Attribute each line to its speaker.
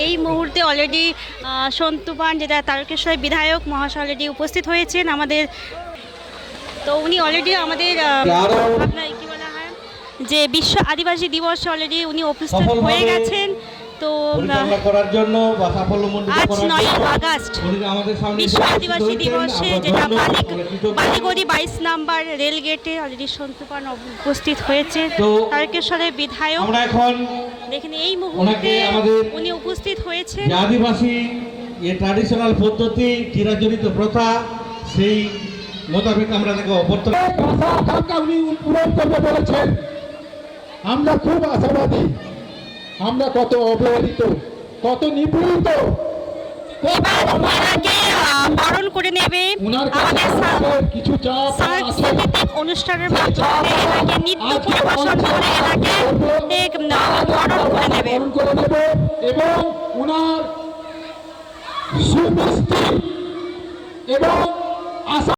Speaker 1: এই মুহূর্তে অলরেডি সন্তু পান যেটা তারকেশ্বরের বিধায়ক মহাশয় অলরেডি উপস্থিত হয়েছেন আমাদের। তো উনি অলরেডি আমাদের আপনার কি বলা হয় যে বিশ্ব আদিবাসী দিবসে অলরেডি উনি উপস্থিত হয়ে গেছেন। তো আজ 9 আগস্ট বিশ্ব আদিবাসী দিবসে যেটা বালিগড়ি 22 নম্বর রেল গেটে অলরেডি সন্তু পান উপস্থিত হয়েছে তারকেশ্বরের বিধায়ক। দেখেন এই মুহূর্তে উনি উপস্থিত হয়েছেন।
Speaker 2: আদিবাসী ট্র্যাডিশনাল পদ্ধতি চিরাচরিত প্রথা সেই মোতাবেক আমরা
Speaker 3: উনি পূরণ করবে বলেছেন। আমরা খুব আশাবাদী। আমরা কত অবহেলিত, কত নিপীড়িত।
Speaker 1: বরণ করে নেবে
Speaker 3: কিছু
Speaker 1: সাংস্কৃতিক অনুষ্ঠানের মাধ্যমে এনাকে নৃত্য পরিবেশন করে এনাকে বরণ করে নেবে
Speaker 3: এবং উনার সুমিষ্টি এবং